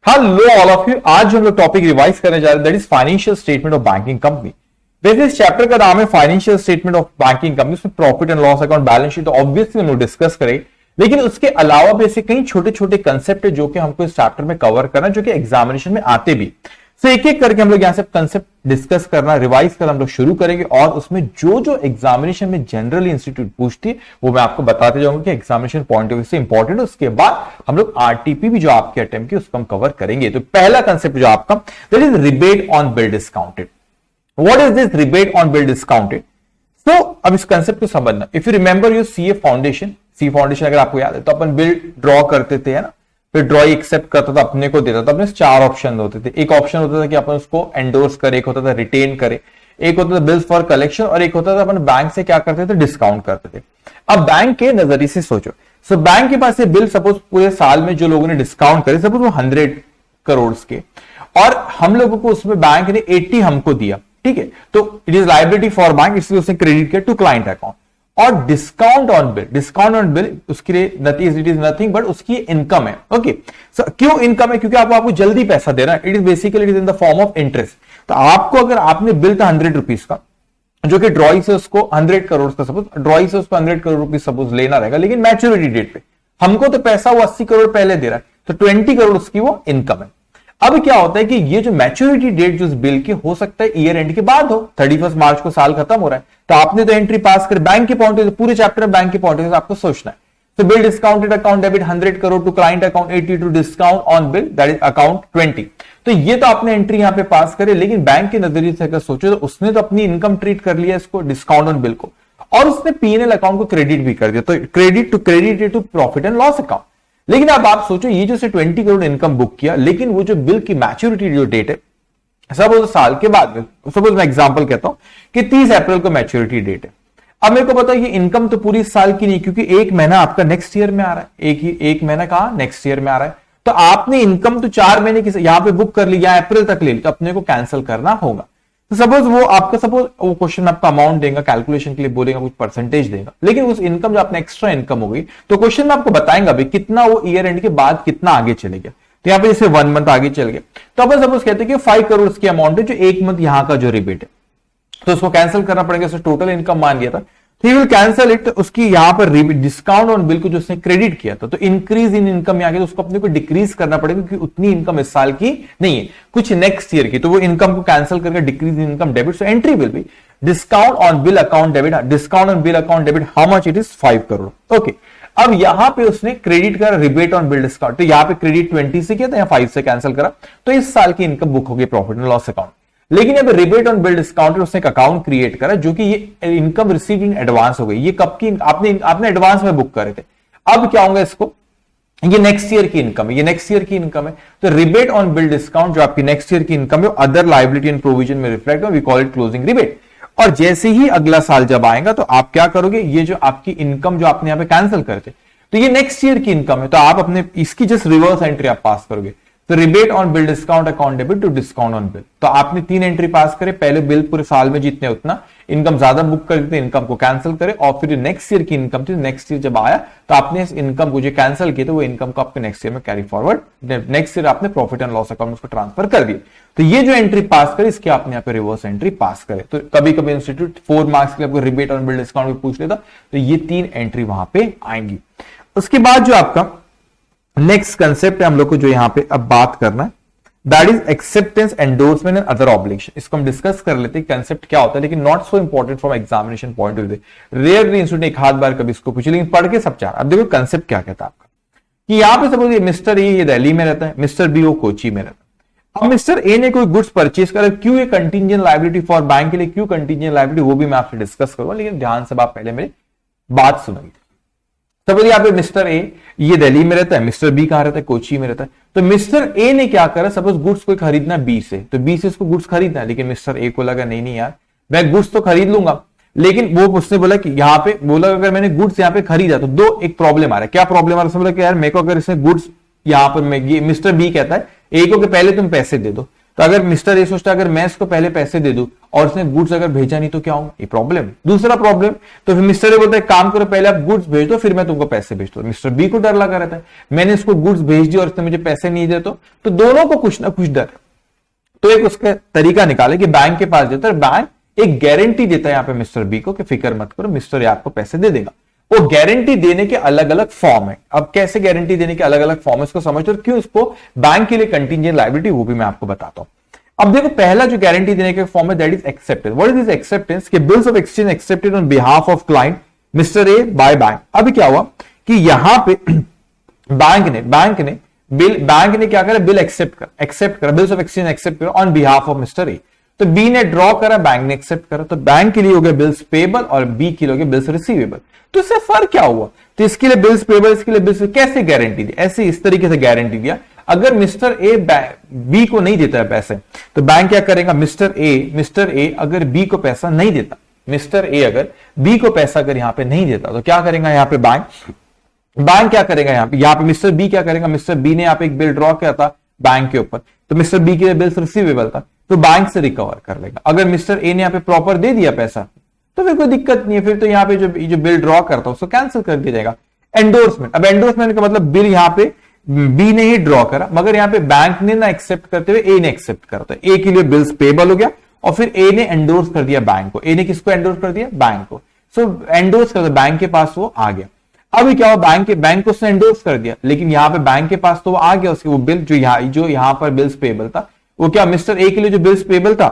Hello all of you. आज हम लोग टॉपिक रिवाइज करने जा रहे हैं, that is financial statement of banking company. वैसे इस चैप्टर का नाम है financial statement of banking company. उसमें profit and loss account, balance sheet obviously हम लोग डिस्कस करेंगे, लेकिन उसके अलावा भी ऐसे कई छोटे छोटे कंसेप्ट है जो कि हमको इस चैप्टर में कवर करना है, जो कि एग्जामिनेशन में आते भी। सो एक एक करके हम लोग यहाँ से कंसेप्ट डिस्कस करना, रिवाइज करना हम लोग शुरू करेंगे, और उसमें जो जो एग्जामिनेशन में जनरली इंस्टीट्यूट पूछती है वो मैं आपको बताते जाऊंगा कि एग्जामिनेशन पॉइंट ऑफ व्यू से इंपॉर्टेंट है। उसके बाद हम लोग आरटीपी भी जो आपके अटेम्प्ट की उसको हम कवर करेंगे। तो पहला कंसेप्ट जो आपका, that is rebate on bill discounted. What is this rebate on bill discounted? तो अब इस कंसेप्ट को समझना। If you remember your CA foundation, C foundation अगर आपको याद है, तो अपन बिल ड्रॉ करते थे, है ना। फिर ड्रॉई एक्सेप्ट करता था, अपने को देता था। अपने चार ऑप्शन होते थे। एक ऑप्शन होता था कि अपन उसको एंडोर्स करे, एक होता था रिटेन करे, एक होता था बिल्स फॉर कलेक्शन, और एक होता था अपन बैंक से क्या करते थे, डिस्काउंट करते थे। अब बैंक के नजरिए से सोचो, सो बैंक के पास ये बिल सपोज पूरे साल में जो लोगों ने डिस्काउंट करे, सपोज वो 100 करोड़ के, और हम लोगों को उसमें बैंक ने 80 हमको दिया, ठीक है। तो it is liability for bank, इसलिए उसने क्रेडिट किया टू क्लाइंट अकाउंट। और डिस्काउंट ऑन बिल उसके लिए इट इज नथिंग बट उसकी इनकम है। ओके, क्यों इनकम है? क्योंकि आपको जल्दी पैसा दे रहा है। It is basically it is in the form of interest. तो आपको अगर आपने बिल था 100 रुपीज का, जो कि ड्रॉई से उसको 100 करोड़ का, सपोज ड्रॉई से उसको 100 करोड़ रुपीज सपोज लेना रहेगा, लेकिन मैच्योरिटी डेट पे हमको तो पैसा वो 80 करोड़ पहले दे रहा है, तो 20 करोड़ उसकी वो इनकम है। अब क्या होता है कि ये जो मैच्योरिटी डेट जो इस बिल की हो सकता है ईयर एंड के बाद हो, 31 मार्च को साल खत्म हो रहा है, तो आपने तो एंट्री पास कर, बैंक के पॉइंट ऑफ, पूरे चैप्टर में बैंक के पॉइंट ऑफ आपको सोचना है। तो bill discounted account debit 100 crore to client account 80 to discount on bill that is account 20। तो ये तो आपने एंट्री यहां पे पास करे, लेकिन बैंक के नजरिए से अगर सोचो तो उसने तो अपनी इनकम ट्रीट कर लिया इसको, डिस्काउंट ऑन बिल को, और उसने पीएनएल अकाउंट को क्रेडिट भी कर दिया। तो credit to profit and loss account. लेकिन अब आप सोचो, ये जो से 20 करोड़ इनकम बुक किया, लेकिन वो जो बिल की मैच्योरिटी जो डेट है, सपोज साल के बाद में, सपोज मैं एग्जांपल कहता हूं कि 30 अप्रैल को मैच्योरिटी डेट है। अब मेरे को पता है ये इनकम तो पूरी साल की नहीं, क्योंकि एक महीना आपका नेक्स्ट ईयर में आ रहा है, एक महीना कहा नेक्स्ट ईयर में आ रहा है। तो आपने इनकम तो 4 महीने की यहां पे बुक कर ली, या अप्रैल तक ले ली, तो अपने को कैंसिल करना होगा। तो सपोज वो क्वेश्चन आपका अमाउंट देगा, कैलकुलेशन के लिए बोलेगा, कुछ परसेंटेज देगा, लेकिन उस इनकम जो आपने एक्स्ट्रा इनकम हो गई, तो क्वेश्चन में आपको बताएंगे भाई कितना वो ईयर एंड के बाद कितना आगे चले गया। तो यहाँ पे जैसे 1 मंथ आगे चल गया, तो अपन सपोज कहते हैं कि 5 करोड़ की अमाउंट है, जो 1 मंथ यहाँ का जो रिबेट है, तो उसको कैंसिल करना पड़ेगा। उसने टोटल इनकम मान लिया था, तो ही विल कैंसिल इट। उसकी यहाँ पर डिस्काउंट ऑन बिल को जो उसने क्रेडिट किया था, तो इंक्रीज इन इनकम यहाँ की, तो उसको अपने को डिक्रीज करना पड़ेगा, क्योंकि उतनी इनकम इस साल की नहीं है, कुछ नेक्स्ट ईयर की। तो वो इनकम को कैंसिल करके decrease in income debit, so entry will be discount on bill account debit, discount on bill account debit, how much it is 5 crore. Okay, अब यहां पे उसने क्रेडिट करा रिबेट ऑन बिल डिस्काउंट, तो यहां पे क्रेडिट 20 से किया था, यहां 5 से कैंसिल करा, तो इस साल की इनकम बुक हो गई प्रॉफिट एंड लॉस अकाउंट। लेकिन अब रिबेट ऑन बिल डिस्काउंट उसने एक अकाउंट क्रिएट करा, जो कि ये इनकम रिसीव्ड इन एडवांस हो गई। ये कब की? आपने एडवांस में बुक करे थे। अब क्या होगा इसको, ये नेक्स्ट ईयर की इनकम है, ये नेक्स्ट ईयर की इनकम है। तो रिबेट ऑन बिल डिस्काउंट जो आपकी नेक्स्ट ईयर की इनकम है, अदर लायबिलिटी एंड प्रोविजन में रिफ्लेक्ट हो, we call it closing rebate. और जैसे ही अगला साल जब आएगा, तो आप क्या करोगे, ये जो आपकी इनकम जो आपने यहां पे कैंसिल करते, तो ये नेक्स्ट ईयर की इनकम है, तो आप अपने इसकी जस्ट रिवर्स एंट्री आप पास करोगे। तो rebate on bill discount account debit to discount on bill. तो आपने 3 एंट्री पास करे, पहले बिल पूरे साल में जितने उतना इनकम ज्यादा बुक कर देते, इनकम को कैंसिल करे, और फिर नेक्स्ट ईयर की इनकम थी, नेक्स्ट ईयर जब आया तो आपने इस इनकम को जो कैंसिल किया, तो वो इनकम को आपके नेक्स्ट ईयर में कैरी फॉरवर्ड, नेक्स्ट ईयर आपने प्रॉफिट एंड लॉस अकाउंट में उसको ट्रांसफर कर दिया। तो ये जो एंट्री पास करे, इसके आपने यहाँ पे रिवर्स एंट्री पास करे। तो कभी कभी इंस्टीट्यूट 4 मार्क्स के लिए आपको रिबेट ऑन बिल डिस्काउंट भी पूछ लेता, तो ये 3 एंट्री वहां पे आएंगी। उसके बाद जो आपका नेक्स्ट कंसेप्ट है हम लोग को जो यहां पे अब बात करना है, that is acceptance, endorsement and other obligation. इसको हम डिस्कस कर लेते हैं कंसेप्ट क्या होता है, लेकिन not so important from examination point of view. Rarely institute ने एक हाथ बार कभी इसको पूछे, लेकिन पढ़ के सब चाह। अब देखो कंसेप्ट क्या कहता है आपका, कि यहां पे सपोज ये मिस्टर ए ये दिल्ली में रहता है, मिस्टर बी वो कोची में रहता है। अब मिस्टर ए ने कोई गुड्स परचेज करा, क्यों ये कंटीजेंट लायबिलिटी फॉर बैंक के लिए, क्यों कंटीजेंट लायबिलिटी, वो भी मैं आपसे डिस्कस करूंगा, लेकिन ध्यान से आप पहले मेरी बात सुनिए। सपोज यहाँ पे मिस्टर ए ये दिल्ली में रहता है, मिस्टर बी कहां रहता है, कोची में रहता है। तो मिस्टर ए ने क्या करा, सपोज गुड्स को खरीदना बी से, तो बी से इसको गुड्स खरीदना है, लेकिन मिस्टर ए को लगा नहीं यार मैं गुड्स तो खरीद लूंगा, लेकिन वो उसने बोला कि यहाँ पे बोला अगर मैंने गुड्स यहाँ पे खरीदा तो एक प्रॉब्लम आ रहा है। क्या प्रॉब्लम आ रहा है? उसने बोला कि यार मेरे को अगर इसने गुड्स यहाँ पर ये मिस्टर बी कहता है ए को कि पहले तुम पैसे दे दो, तो अगर मिस्टर ए सोचता है अगर मैं इसको पहले पैसे दे दूं और उसने गुड्स अगर भेजा नहीं तो क्या होगा, ये प्रॉब्लम। दूसरा प्रॉब्लम, तो फिर मिस्टर ए बोलता है काम करो पहले आप गुड्स भेज दो फिर मैं तुमको पैसे भेज दो। मिस्टर बी को डर लगा रहता है मैंने इसको गुड्स भेज दिया और इसने मुझे पैसे नहीं दे तो दोनों को कुछ ना कुछ डर। तो एक उसका तरीका निकाले कि बैंक के पास जाता है, बैंक एक गारंटी देता है यहाँ पे मिस्टर बी को कि फिक्र मत करो मिस्टर ए आपको पैसे दे देगा। वो गारंटी देने के अलग अलग फॉर्म है। अब कैसे गारंटी देने के अलग अलग फॉर्म है इसको समझो और क्यों इसको बैंक के लिए कंटीजेंट लायबिलिटी वो भी मैं आपको बताता हूं। अब देखो पहला जो गारंटी देने का फॉर्म है that is acceptance. What is this acceptance? कि bills of exchange accepted on behalf of client mister A by bank. अभी क्या हुआ कि यहां पे बैंक ने क्या करा, बिल एक्सेप्ट करा बिल्स ऑफ एक्सचेंज एक्सेप्ट करा on behalf of mister A. तो बी ने ड्रॉ करा, बैंक ने एक्सेप्ट करा, तो बैंक के लिए हो गया बिल्स पेबल और बी के लिए हो गया बिल्स रिसीवेबल। तो इससे फर्क क्या हुआ? तो इसके लिए बिल्स पेबल, इसके लिए बिल्स, कैसे गारंटी दी? ऐसे इस तरीके से गारंटी दिया अगर मिस्टर ए बी को नहीं देता है पैसे तो बैंक क्या करेगा, मिस्टर ए अगर बी को पैसा नहीं देता, मिस्टर ए अगर बी को पैसा अगर यहां पे नहीं देता तो क्या करेगा यहाँ पे बैंक क्या करेगा यहाँ पे मिस्टर बी क्या करेगा, मिस्टर बी ने यहाँ पे एक बिल ड्रॉ किया था बैंक के ऊपर तो मिस्टर बी के लिए बिल्स रिसीवेबल था तो बैंक से रिकवर कर लेगा। अगर मिस्टर ए ने यहाँ पे प्रॉपर दे दिया पैसा तो फिर कोई दिक्कत नहीं है, फिर तो यहाँ पे जो बिल ड्रॉ करता है उसको कैंसिल कर दिया जाएगा। एंडोर्समेंट, अब एंडोर्समेंट का मतलब बिल यहाँ पे बी ने ही ड्रॉ करा मगर यहाँ पे बैंक ने ना एक्सेप्ट करते हुए ए ने एक्सेप्ट करता है, ए के लिए बिल्स पेबल हो गया और फिर ए ने एंडोर्स कर दिया बैंक को। ए ने किसको एंडोर्स कर दिया? बैंक को। सो एंडोर्स कर दिया, बैंक के पास वो आ गया। अभी क्या हुआ, बैंक को उसने एंडोर्स कर दिया लेकिन यहाँ पे बैंक के पास तो वो आ गया, उसके वो बिल जो यहाँ पर बिल्स पेबल था वो क्या, मिस्टर ए के लिए जो बिल्स पेबल था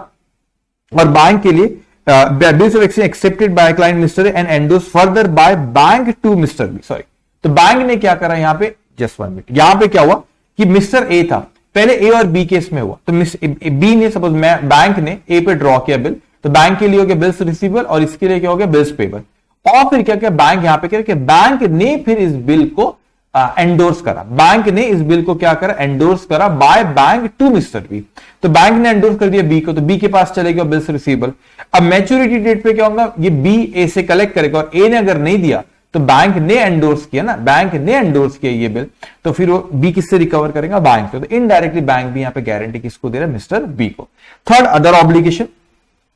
और बैंक के लिए bills of exchange accepted by client mister A and endorse further by bank to Mister B. Sorry, तो बैंक ने क्या करा यहाँ पे, जस्ट 1 मिनट, यहां पे क्या हुआ कि मिस्टर ए था, पहले ए और बी केस में हुआ तो बी ने सपोज बैंक ने ए पे ड्रॉ किया बिल तो बैंक के लिए हो गया बिल्स रिसीवेबल और इसके लिए क्या हो गया, बिल्स पेबल। और फिर क्या किया बैंक यहां पे क्या कि बैंक ने फिर इस बिल को एंडोर्स करा, बैंक ने इस बिल को क्या करा, एंडोर्स करा by bank to Mister B. तो बैंक ने एंडोर्स कर दिया बी को तो बी के पास चलेगा बिल्स रिसीवेबल। अब मैच्योरिटी डेट पे क्या होगा, ये बी ए से कलेक्ट करेगा और ए ने अगर नहीं दिया तो बैंक ने एंडोर्स किया ना, बैंक ने एंडोर्स किया ये बिल तो फिर वो बी किससे रिकवर करेगा, बैंक से। तो इनडायरेक्टली बैंक भी यहां पे गारंटी किसको दे रहा है, मिस्टर बी को। थर्ड, अदर ऑब्लिगेशन,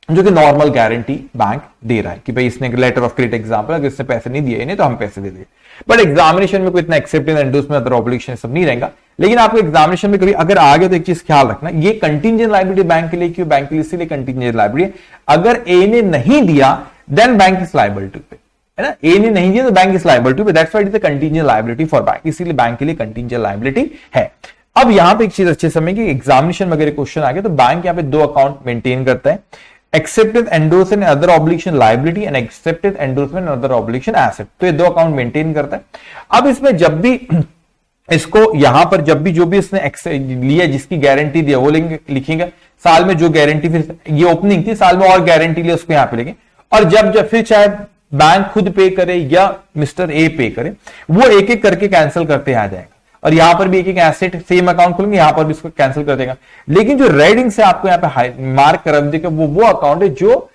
जो कि नॉर्मल गारंटी बैंक दे रहा है कि भाई इसने लेटर ऑफ क्रेडिट एग्जांपल अगर इसने पैसे नहीं दिए इन्हें तो हम पैसे दे देंगे। बट एग्जामिनेशन में कोई इतना एक्सेप्टेंस एंडोर्समेंट अदर ऑब्लिगेशन सब नहीं रहेगा। लेकिन आपको एग्जामिनेशन में कभी अगर आ गया तो एक चीज ख्याल रखना, ये कंटीजेंट लायबिलिटी बैंक के लिए क्यों, बैंक के लिए इसलिए कंटीजेंट लायबिलिटी, अगर ए ने नहीं दिया then bank is liable to pay, है ना, ए ने नहीं दिया तो bank is liable to pay, that's why it is a contingent liability for bank, इसीलिए बैंक के लिए कंटीजेंट लायबिलिटी है। अब यहां पे एक चीज अच्छे समय की एग्जामिनेशन में अगर क्वेश्चन आ गया तो बैंक यहां पे 2 अकाउंट मेंटेन करता है, accepted endorsement and other obligation liability and accepted endorsement and other obligation asset. तो ये 2 अकाउंट मेंटेन करता है। अब इसमें जब भी इसको यहां पर जब भी जो भी इसने लिया जिसकी गारंटी दिया वो लिखेंगे, साल में जो गारंटी, फिर ये ओपनिंग थी साल में और गारंटी लिया उसको यहां पे लिखेंगे और जब फिर चाहे बैंक खुद पे करे या मिस्टर ए पे करे वो एक एक करके कैंसिल करते आ जाएगा और यहां पर भी एक एक एसेट सेम अकाउंट खोलेंगे यहां पर भी इसको कैंसिल कर देगा। लेकिन जो रेडिंग से आपको यहां पे मार्क कर देगा वो अकाउंट है जो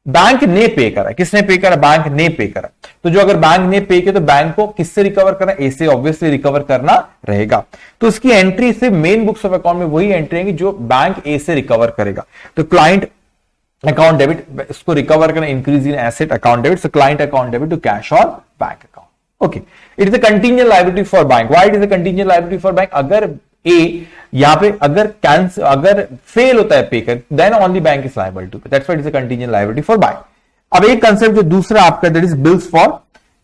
बैंक ने पे करा। किसने पे करा, बैंक ने पे करा। तो जो अगर बैंक ने पे किया तो बैंक को किससे रिकवर करना, ए से ऑब्वियसली रिकवर करना रहेगा। तो उसकी एंट्री से मेन बुक्स ऑफ अकाउंट में वही एंट्री है जो बैंक ए से रिकवर करेगा। तो क्लाइंट अकाउंट डेबिट, इसको रिकवर करना, increase in asset account debit, so client account debit to cash और bank account. Okay, it is a contingent liability for bank. Why it is a contingent liability for bank, अगर A यहां पे अगर fail होता है pay कर then only bank is liable to pay, that's why it is a contingent liability for bank. अब एक concept जो दूसरा आपका that is bills for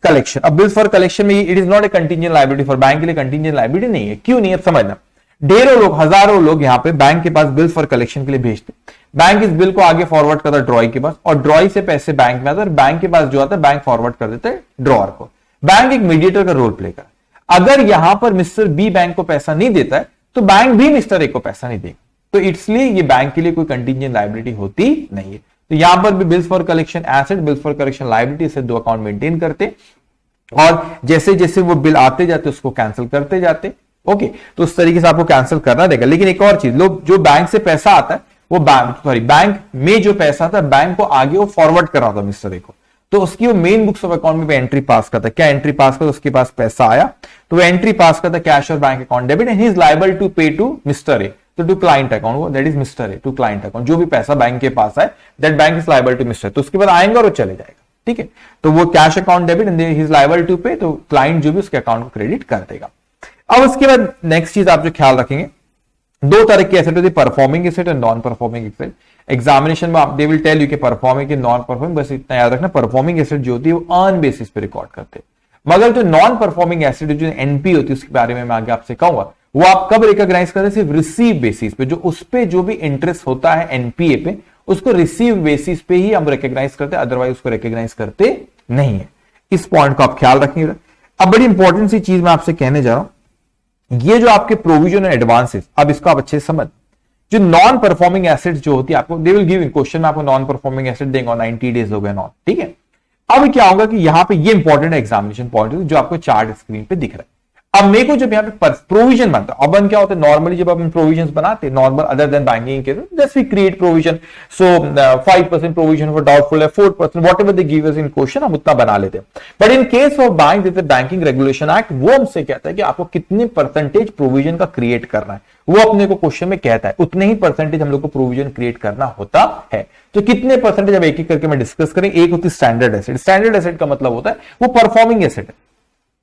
collection. अब बिल्स फॉर कलेक्शन में it is not a contingent liability for bank, के लिए contingent liability नहीं है। क्यों नहीं है समझना, ढेरों लोग हजारों लोग यहां पे बैंक के पास बिल्स फॉर कलेक्शन के लिए भेजते, बैंक इस बिल को आगे फॉरवर्ड करता ड्रॉई के पास और ड्रॉई से पैसे बैंक में आते और बैंक के पास जो आता है बैंक फॉरवर्ड कर देते हैं ड्रॉअर को। बैंक एक मीडिएटर का रोल प्ले कर, अगर यहां पर मिस्टर बी बैंक को पैसा नहीं देता है तो बैंक भी मिस्टर ए को पैसा नहीं देगा, तो इसलिए ये बैंक के लिए कोई कंटीजेंट लायबिलिटी होती नहीं है। तो यहां पर भी bills for collection asset, bills for collection liability से 2 अकाउंट मेंटेन करते और जैसे जैसे वो बिल आते जाते उसको कैंसिल करते जाते। ओके, तो उस तरीके से आपको कैंसिल करना देगा। लेकिन एक और चीज, लोग जो बैंक से पैसा आता है वो बैंक में जो पैसा आता है बैंक को आगे वो फॉरवर्ड करा था मिस्टर ए को, तो उसकी वो मेन बुक्स ऑफ अकाउंट में एंट्री पास करता है। क्या एंट्री पास करता, उसके पास पैसा आया तो वो एंट्री पास करता कैश और bank account debit and he is liable to pay to Mister A. तो टू क्लाइंट अकाउंट, वो दैट इज मिस्टर है, टू क्लाइंट अकाउंट, जो भी पैसा बैंक के पास है that bank is liable to Mister, तो उसके बाद आएंगे और वो चले जाएगा, ठीक है। तो वो cash account debit and he is liable to pay, तो क्लाइंट जो भी उसके अकाउंट को क्रेडिट कर देगा। अब उसके बाद नेक्स्ट चीज आप जो ख्याल रखेंगे, दो तरह की एसेट होती है, performing asset and non performing asset. Examination में आप दे विल टेल यू कि परफॉर्मिंग की नॉन परफॉर्मिंग, बस इतना याद रखना परफॉर्मिंग एसेट जो होती है वो अर्न बेसिस पे रिकॉर्ड करते हैं, मगर जो नॉन परफॉर्मिंग एसेट जो एनपी होती है उसके बारे में मैं आगे आपसे कहूंगा, वो आप कब रिकॉग्नाइज करते हैं, सिर्फ रिसीव बेसिस पे, जो उस पे जो भी इंटरेस्ट होता है एनपीए पे उसको रिसीव बेसिस पे ही हम रिकॉग्नाइज करते हैं, अदरवाइज उसको रिकॉग्नाइज करते नहीं है। इस पॉइंट को आप ख्याल रखिएगा। अब बड़ी इंपॉर्टेंट सी चीज मैं आपसे कहने जा रहा हूं, ये जो आपके प्रोविजन एंड एडवांसेस, अब इसको आप अच्छे से समझ, जो नॉन परफॉर्मिंग एसेट्स जो होती है आपको दे विल गिव इन क्वेश्चन में आपको नॉन परफॉर्मिंग एसेट देंगे और 90 डेज हो गए नॉन, ठीक है। अब क्या होगा कि यहां पे ये इंपॉर्टेंट एग्जामिनेशन पॉइंट जो आपको चार्ट स्क्रीन पे दिख रहा है। अब मेरे को जब यहाँ पे प्रोविजन बनता है, अपन क्या होता है नॉर्मली जब अपन प्रोविजन बनाते हैं नॉर्मल अदर देन बैंकिंग के, just we create provision, so 5% provision for doubtful है, 4% whatever they give us in question हम उतना बना लेते हैं। But in case of bank जैसे बैंकिंग रेगुलेशन एक्ट वो हमसे कहता है कि आपको कितने परसेंटेज प्रोविजन का क्रिएट करना है, वो अपने को क्वेश्चन में कहता है, उतने ही परसेंटेज हम लोग को प्रोविजन क्रिएट करना होता है। तो कितने परसेंटेज अब एक एक करके मैं डिस्कस करें। एक होती है स्टैंडर्ड एसेट, स्टैंडर्ड एसेट का मतलब होता है वो परफॉर्मिंग एसेट है,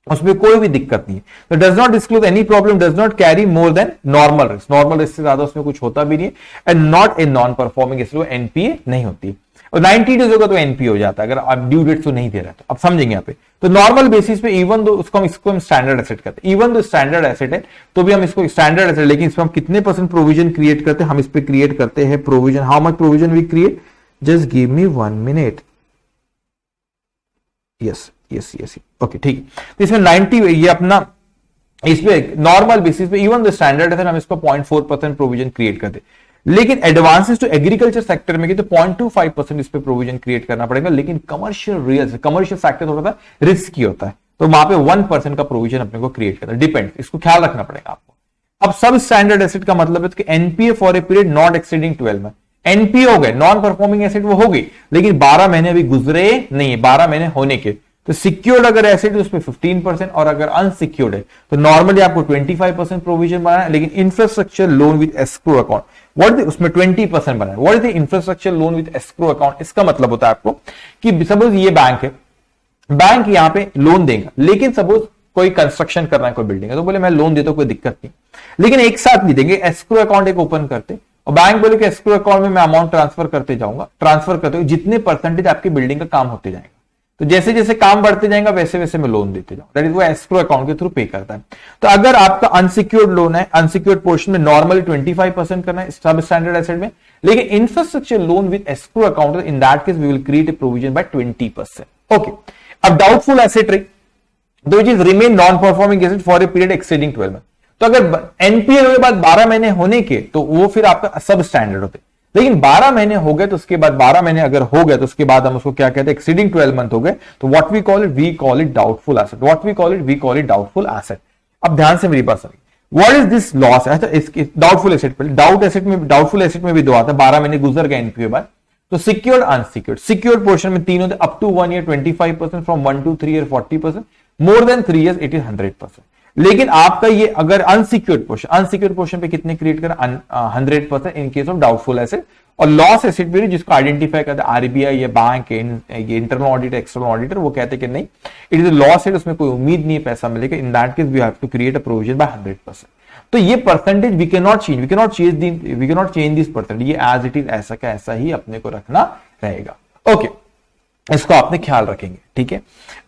उसमें कोई भी दिक्कत नहीं है, तो does not disclose any problem, does not carry more than normal risk, normal risk से ज्यादा उसमें कुछ होता भी नहीं है, and not a non performing asset, वो एनपीए नहीं होती। और 90 डेज होगा तो एनपीए हो जाता है अगर आप ड्यू डेट तो नहीं दे रहे, तो अब समझेंगे यहाँ पे। तो नॉर्मल बेसिस पे इवन दो इसको हम स्टैंडर्ड एसेट कहते हैं, इवन दो स्टैंडर्ड एसेट है तो भी हम इसको स्टैंडर्ड एसेट, लेकिन इसमें हम कितने परसेंट प्रोविजन क्रिएट करते हैं, हम इस पे क्रिएट करते हैं provision, how much provision we create, just give me 1 minute, yes yes yes, okay ठीक है। तो इसमें 90 ये अपना इस पे नॉर्मल बेसिस पे इवन द स्टैंडर्ड है हम इसको 0.4% प्रोविजन क्रिएट करते, लेकिन एडवांसेस तो एग्रीकल्चर सेक्टर में की तो 0.25% इस पे प्रोविजन क्रिएट करना पड़ेगा, लेकिन कमर्शियल सेक्टर थोड़ा सा रिस्की होता है तो वहां पे 1% का प्रोविजन अपने को क्रिएट करना, डिपेंड, इसको ख्याल रखना पड़ेगा आपको। अब सब स्टैंडर्ड एसेट का मतलब है कि NPA for a period not exceeding 12 month, NPA हो गए, नॉन परफॉर्मिंग एसेट वो हो गई, लेकिन 12 महीने अभी गुजरे नहीं है, 12 महीने होने के, तो सिक्योर्ड अगर एसेट है उसमें 15% और अगर अनसिक्योर्ड है तो नॉर्मली आपको 25% प्रोविजन बनाना है, लेकिन infrastructure loan with escrow account what उसमें 20% बनाना है। What is the infrastructure loan with escrow account, इसका मतलब होता है आपको कि सपोज ये बैंक है, बैंक यहाँ पे लोन देगा, लेकिन सपोज कोई कंस्ट्रक्शन कर रहा है कोई बिल्डिंग है तो बोले मैं लोन देता हूं कोई दिक्कत नहीं, लेकिन एक साथ नहीं देंगे, एस्क्रो अकाउंट एक ओपन करते और बैंक बोले कि एस्क्रो अकाउंट में मैं अमाउंट ट्रांसफर करते जाऊंगा, ट्रांसफर करते हुए जितने परसेंटेज आपकी बिल्डिंग का काम होते जाएगा, तो जैसे जैसे काम बढ़ते जाएगा वैसे वैसे मैं लोन देते जाऊं, दैट इज वो एस्क्रो अकाउंट के थ्रू पे करता है। तो अगर आपका अनसिक्योर्ड लोन है, अनसिक्योर्ड पोर्शन में नॉर्मली 25% करना है सब स्टैंडर्ड एसेट में, लेकिन infrastructure loan with escrow account in that case we will create a provision by 20%। Okay, अब डाउटफुल एसेट रही दो चीज, remain non performing asset for a period exceeding 12 month, तो अगर एनपीए के बाद 12 महीने होने के तो वो फिर आपका सब स्टैंडर्ड होते, लेकिन 12 महीने हो गए तो उसके बाद 12 महीने अगर हो गए तो उसके बाद हम उसको क्या कहते हैं, एक्सीडिंग 12 मंथ हो गए तो what we call it doubtful asset, what we call it doubtful asset. अब ध्यान से मेरी बात सुनिए, व्हाट इज दिस लॉस, अच्छा इसके डाउटफुल एसेट पर डाउटफुल एसेट में भी दो आता है, 12 महीने गुजर गए एनपीए बाद, तो सिक्योर्ड अनसिक्योर्ड, सिक्योर्ड पोर्शन में तीन होते, up to 1 year 25%, from 1 to 3 year 40%, more than 3 years it is 100%। लेकिन आपका ये अगर अनसिक्योर्ड पोर्शन पे कितने क्रिएट कर 100% इन केस ऑफ डाउटफुल एसेट, और लॉस एसेट भी जिसको आइडेंटिफाई करता है आरबीआई या बैंक ये इंटरनल ऑडिटर एक्सटर्नल ऑडिटर, वो कहते हैं कि नहीं इट इज लॉस एसेट, उसमें कोई उम्मीद नहीं है पैसा मिलेगा, in that case we have to create a provision by 100%। तो ये percentage we can not change this percentage, ये एज इट इज ऐसा का ऐसा ही अपने को रखना रहेगा। ओके, इसको आपने ख्याल रखेंगे, ठीक है।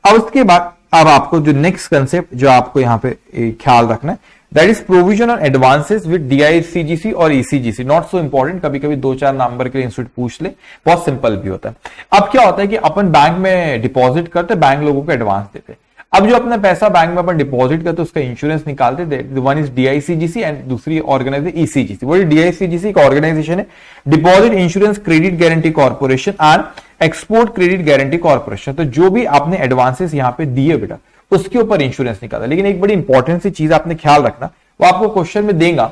अब उसके बाद अब आपको जो नेक्स्ट कंसेप्ट जो आपको यहां पे ख्याल रखना है, that is provision on advances with DICGC और ईसीजीसी, नॉट सो इंपॉर्टेंट, कभी कभी 2-4 नंबर के लिए इंस्टीट्यूट पूछ ले, बहुत सिंपल भी होता है। अब क्या होता है कि अपन बैंक में डिपॉजिट करते, बैंक लोगों को एडवांस देते, अब जो अपना पैसा बैंक में अपन डिपॉजिट करते उसका इंश्योरेंस निकालते, वन इज डीआईसीजीसी एंड दूसरी ऑर्गेनाइजेशन ईसीजीसी। वो डीआईसीजीसी का ऑर्गेनाइजेशन है, deposit insurance credit guarantee corporation and export credit guarantee corporation. तो जो भी आपने एडवांसेस यहाँ पे दिए बेटा उसके ऊपर इंश्योरेंस निकाला, लेकिन एक बड़ी इंपॉर्टेंट सी चीज आपने ख्याल रखना, वो आपको क्वेश्चन में देगा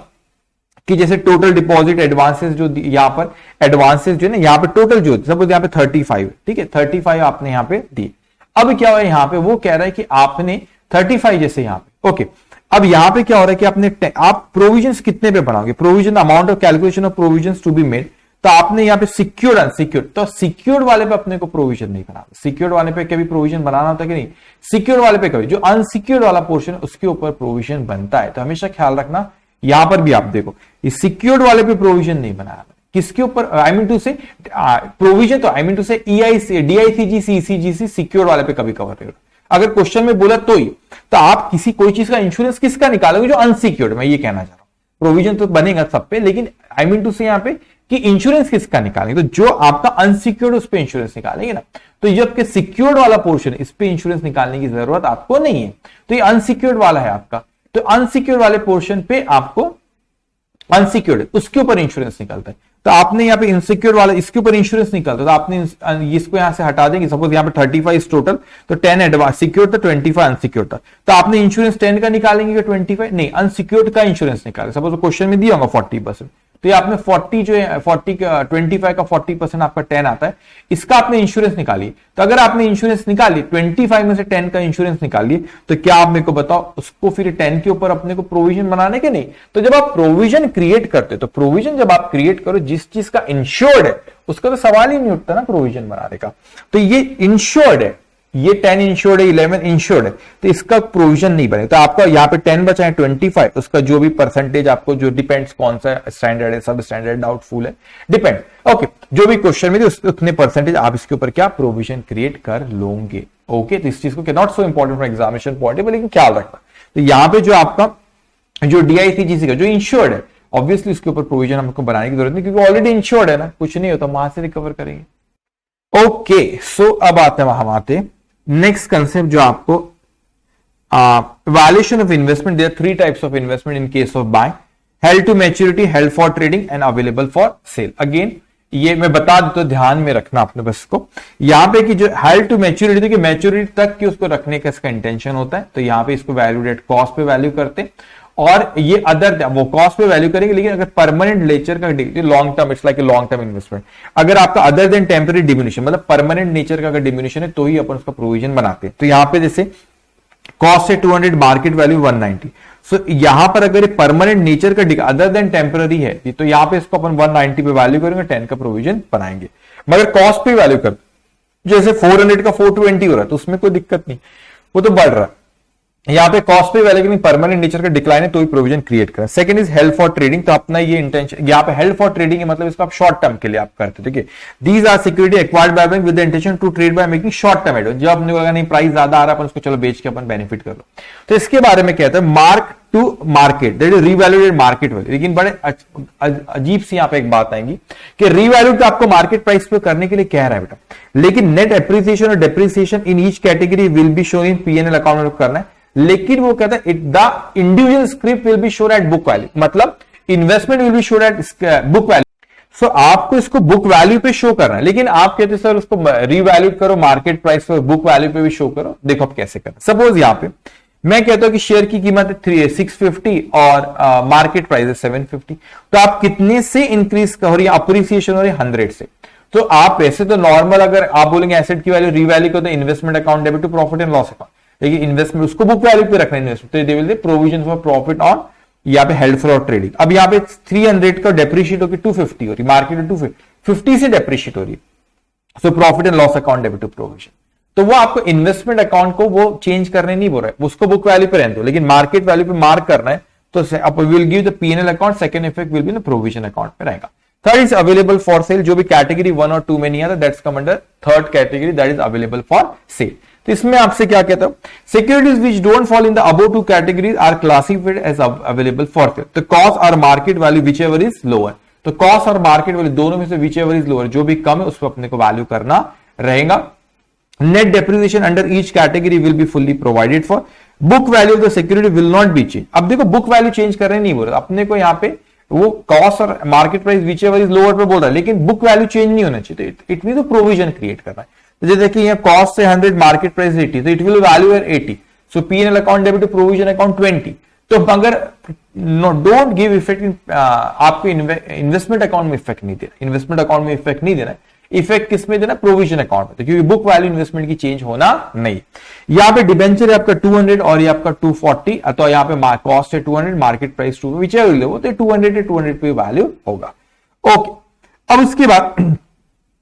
कि जैसे टोटल डिपॉजिट एडवांसेस जो यहाँ पर एडवांसेस जो है ना, यहाँ पे टोटल जो सपोज यहाँ पे 35, ठीक है 35 आपने यहाँ पे दी। अब क्या हुआ यहाँ पे वो कह रहा है कि आपने 35 जैसे यहाँ पे ओके अब यहां पे क्या हो रहा है कि आप प्रोविजंस कितने पे बनाओगे, provision amount of calculation of provisions to be made, तो आपने यहाँ पे सिक्योर्ड अनसिक्योर्ड, तो सिक्योर्ड वाले पे अपने को प्रोविजन नहीं बनाना, सिक्योर्ड वाले पे कभी प्रोविजन बनाना होता है कि नहीं, सिक्योर्ड वाले पे कभी, जो अनसिक्योर्ड वाला पोर्शन उसके ऊपर प्रोविजन बनता है। तो हमेशा ख्याल रखना, यहां पर भी आप देखो इस सिक्योर्ड वाले पे प्रोविजन नहीं बनाना, किसके ऊपर, आई मीन टू से प्रोविजन, तो आई मीन टू से ईआईसी डीआईसीजी सीसीजीसी सिक्योर्ड वाले पे कभी कवर नहीं होगा। अगर क्वेश्चन में बोला तो ही, तो आप किसी कोई चीज का इंश्योरेंस किसका निकालोगे, जो अनसिक्योर्ड, मैं ये कहना चाह रहा हूं। प्रोविजन तो बनेगा सब पे, लेकिन आई मीन टू से यहां पे कि इंश्योरेंस किसका निकालेंगे, तो जो आपका अनसिक्योर्ड उस पे इंश्योरेंस निकालेंगे ना। तो ये आपके सिक्योर्ड वाला पोर्शन है, इस पे इंश्योरेंस निकालने की जरूरत आपको नहीं है, तो ये अनसिक्योर्ड वाला है आपका। तो अनसिक्योर्ड वाले पोर्शन पे आपको, अनसिक्योर्ड उसके ऊपर इंश्योरेंस निकलता है, तो आपने यहाँ पे इनसिक्योर वाला इसके ऊपर इंश्योरेंस निकालता है, तो आपने इसको यहां से हटा देंगे। सपोज यहाँ पे 35 टोटल, तो 10 एडवांस सिक्योर था, 25 अनसिक्योर था, तो आपने इंश्योरेंस 10 का निकालेंगे, 25 नहीं, अनसिक्योर्ड का इंश्योरेंस निकाले। सपोज क्वेश्चन में दिया होगा 40%, तो ये आपने 40 जो है 40 का 25 का 40% आपका 10 आता है, इसका आपने इंश्योरेंस निकाली। तो अगर आपने इंश्योरेंस निकाली 25 में से 10 का इंश्योरेंस निकालिए, तो क्या आप मेरे को बताओ, उसको फिर 10 के ऊपर अपने को प्रोविजन बनाने के नहीं। तो जब आप प्रोविजन क्रिएट करते हो, तो प्रोविजन जब आप क्रिएट करो, जिस चीज का इंश्योर्ड है उसका तो सवाल ही नहीं उठता ना प्रोविजन बनाने का। तो ये इंश्योर्ड है, ये 10 इंश्योर्ड है, 11 इंश्योर्ड है, तो इसका प्रोविजन नहीं बने। तो आपका यहाँ पे 10 बचा है, 25 उसका जो भी परसेंटेज आपको, जो डिपेंड्स कौन सा स्टैंडर्ड है, सब स्टैंडर्ड, डाउटफुल है, डिपेंड, ओके, जो भी क्वेश्चन में उतने परसेंटेज आप इसके ऊपर क्या प्रोविजन क्रिएट कर लोगे। ओके, तो इस चीज को not so important for examination point of view, लेकिन ख्याल रखना। तो यहाँ पे जो आपका जो डीआईसीजीसी का जो इंश्योर्ड है, ऑब्वियसली उसके ऊपर प्रोविजन हमको बनाने की जरूरत नहीं, क्योंकि ऑलरेडी इंश्योर्ड है ना, कुछ नहीं होता, वहां से रिकवर करेंगे। ओके, सो अब आते हैं हम आते नेक्स्ट कंसेप्ट जो आपको valuation of investment. There are 3 types of investment in case of by, held to maturity, held for trading and available for sale. अगेन ये मैं बता देता हूं, ध्यान में रखना अपने बस को, यहां पे कि जो हेल्ड टू मैच्योरिटी कि मैच्योरिटी तक की उसको रखने का इसका इंटेंशन होता है, तो यहां पे इसको वैल्यू एट कॉस्ट पे वैल्यू करते हैं, और ये अदर वो कॉस्ट पे वैल्यू करेंगे, लेकिन अगर परमानेंट नेचर का long term, it's like a long term investment, अगर आपका अदर देन टेम्पररी डिमिनिशन, मतलब परमानेंट नेचर का अगर डिमिनिशन है, तो ही अपन उसका प्रोविजन बनाते हैं। तो यहां पे जैसे कॉस्ट है 200, मार्केट वैल्यू 190, सो यहां पर अगर परमानेंट नेचर का अदर देन टेम्पररी है, तो यहां पे इसको अपन 190 पे वैल्यू करेंगे, 10 का प्रोविजन बनाएंगे। मगर कॉस्ट पे वैल्यू कर, जैसे 400 का 420 हो रहा है, तो उसमें कोई दिक्कत नहीं, वो तो बढ़ रहा है। यहाँ पे कॉस्ट पे वैल्यू नहीं, परमानेंट नेचर का डिक्लाइन है, तो ही प्रोविजन क्रिएट करें। Second is held for trading, तो अपना ये इंटेंशन, यहाँ पे हेल्ड फॉर ट्रेडिंग है, मतलब इसको आप शॉर्ट टर्म के लिए आप करते हो, ठीक है। These are security acquired by bank with the intention to trade by making short term aid, जब अपने को लगा नहीं प्राइस ज्यादा आ रहा है, अपन उसको चलो बेच के अपन बेनिफिट कर लो। तो इसके बारे में कहता है mark to market, that is revaluated market value. लेकिन बड़े अजीब सी यहाँ पे एक बात आएगी कि रीवैल्यू तो आपको मार्केट प्राइस पे करने के लिए कह रहा है बेटा, लेकिन नेट एप्रिसिएशन और depreciation in each category will be shown in PNL account में करना है, लेकिन वो कहता है the individual script will be शोर एट बुक वैल्यू, मतलब इन्वेस्टमेंट विल बी शोर एट बुक वैल्यू। सो आपको इसको बुक वैल्यू पे शो करना है, लेकिन आप कहते सर उसको रीवैल्यूड करो मार्केट प्राइस पे, बुक वैल्यू पे भी शो करो। देखो आप कैसे करना। सपोज यहां पे मैं कहता हूं कि शेयर की कीमत है 650 और मार्केट प्राइस है 750, तो आप कितने से इंक्रीज हो रही है, अप्रिसिएशन हो रही है 100 से। तो आप वैसे तो नॉर्मल अगर आप बोलेंगे एसेट की वैल्यू रीवैल्यू को, तो investment account debit to profit and loss account, लेकिन इन्वेस्टमेंट उसको बुक वैल्यू पे रखना है इन्वेस्टमेंट, तो they will be provision for profit on, यहाँ पे हेल्ड फॉर ट्रेडिंग। अब यहाँ पे 300 का डेप्रिशिएट होकर 250 हो रही, मार्केट में 250 से डेप्रिशिएट हो रही, so profit and loss account debit to provision. तो वो आपको इन्वेस्टमेंट अकाउंट को वो चेंज करने नहीं बोल रहा है, उसको बुक वैल्यू पे रहने दो, लेकिन मार्केट वैल्यू पे मार्क करना है, तो will give the PNL account, second effect will be the provision account पे रहेगा। Third is available for sale, जो भी कैटेगरी 1 और 2 में नहीं आता, that's come under third category, that is available for sale. तो इसमें आपसे क्या कहता हूं, securities which don't fall in the above 2 categories are classified as available for sale. तो कॉस्ट और market value which ever is lower, तो cost और मार्केट वैल्यू दोनों में से विच एवर इज लोअर, जो भी कम है उसको अपने को वैल्यू करना रहेगा। Net depreciation under each category will be fully provided for, book value of the security will not be change. अब देखो बुक वैल्यू चेंज कर रहे नहीं बोल रहे अपने को, यहाँ पे वो कॉस्ट और market price which ever is lower पे बोल रहा है, लेकिन बुक वैल्यू चेंज नहीं होना चाहिए, तो इट मीन प्रोविजन क्रिएट करना है। तो जैसे देखिए यहाँ कॉस्ट से 100, मार्केट प्राइस 80, तो it will value at 80, so PNL account debit to provision account 20। तो अगर डोंट गिव इफेक्ट इन, आपको इन्वेस्टमेंट अकाउंट में इफेक्ट नहीं देना, इन्वेस्टमेंट अकाउंट में इफेक्ट नहीं देना है, इफेक्ट किस में देना, प्रोविजन अकाउंट में, तो क्योंकि बुक वैल्यू इन्वेस्टमेंट की चेंज होना नहीं। यहाँ पे डिबेंचर है आपका 200 और ये आपका 240, तो यहाँ पे कॉस्ट है 200, मार्केट प्राइस 2, विच है 200 पे वैल्यू होगा। ओके, अब उसके बाद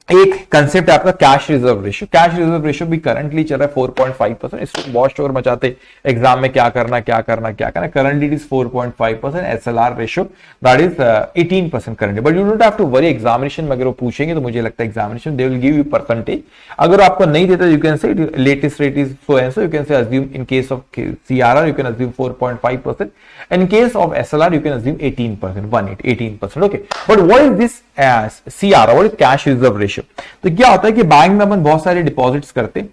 एक कंसेप्ट है आपका cash reserve ratio. Cash reserve ratio भी करंटली चल रहा है 4.5%। इसको बहुत शोर मचाते एग्जाम में क्या करना। Currently it is 4.5%। SLR ratio that is 18% currently, but you don't have to worry. Examination में अगर वो पूछेंगे तो मुझे लगता है examination they will give you percentage. अगर आपको नहीं देता you can say latest rate is so and so, you can say assume in case of CRR you can assume 4.5%, in case of SLR you can assume 18%, 18%, okay, but what is this as CRR, what is cash reserve ratio? तो क्या होता है कि bank में अपन बहुत सारे deposits करते हैं,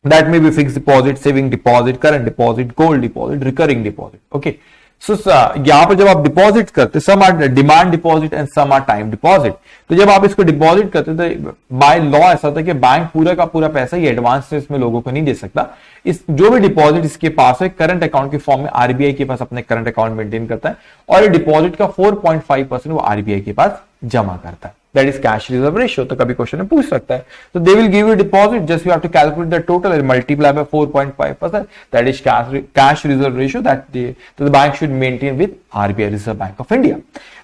that may be fixed deposit, saving deposit, current deposit, gold deposit, recurring deposit, okay. So यहाँ पर जब आप डिपॉजिट करते, some are demand deposit and some are time deposit, तो जब आप इसको डिपॉजिट करते तो बाय लॉ ऐसा होता है कि बैंक पूरा का पूरा पैसा ये एडवांस से इसमें लोगों को नहीं दे सकता। इस जो भी डिपॉजिट इसके पास है करंट अकाउंट के फॉर्म में आरबीआई के पास अपने करंट अकाउंट मेंटेन करता है और डिपॉजिट का 4.5% वो आरबीआई के पास जमा करता है। That is cash reserve ratio. तो कभी क्वेश्चन में पूछ सकता है, तो they will give you deposit, just you have to calculate the total and multiply by 4.5%, that is cash reserve ratio that the bank should maintain with RBI, reserve bank of India.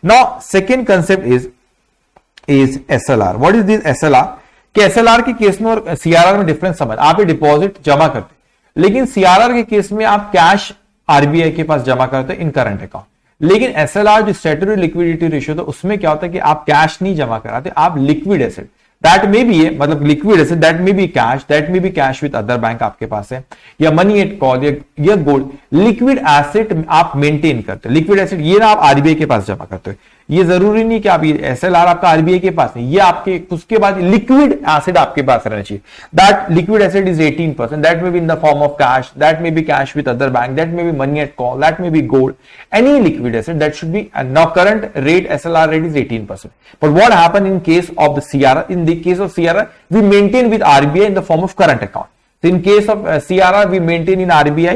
Now second concept is SLR. What is this SLR? कि SLR के case में और CRR में difference समझ। आप ये deposit जमा करते, लेकिन सीआरआर के केस में आप कैश आरबीआई के पास जमा करते इन करंट अकाउंट, लेकिन एसएलआर जो स्टैट्यूटरी लिक्विडिटी रेशियो था उसमें क्या होता है कि आप कैश नहीं जमा कराते, आप liquid asset that may be है, मतलब liquid asset that may be cash, that may be cash with other bank आपके पास है, या मनी एट कॉल या गोल्ड, लिक्विड एसेट आप मेंटेन करते हो। लिक्विड एसेट ये ना आप आरबीआई के पास जमा करते हो, ये जरूरी नहीं कि आप ये एसएलआर आपका आरबीआई के पास नहीं, ये आपके उसके बाद लिक्विड एसेट आपके पास रहना चाहिए। That liquid asset is 18%, that may be in the form of cash, that may be cash with other bank, that may be money at call, that may be gold, any liquid asset that should be. Now current rate SLR rate is 18%, but what happened in case of the CRR? In the case of CRR we maintain with RBI in the form of current account. So in case of CRR we maintain in RBI,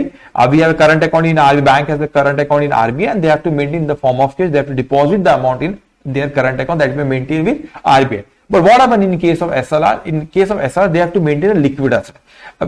we have a current account in RBI, bank has a current account in RBI and they have to maintain in the form of cash, they have to deposit the amount in their current account that we maintain with RBI. But what happened in case of SLR? In case of SLR they have to maintain a liquid asset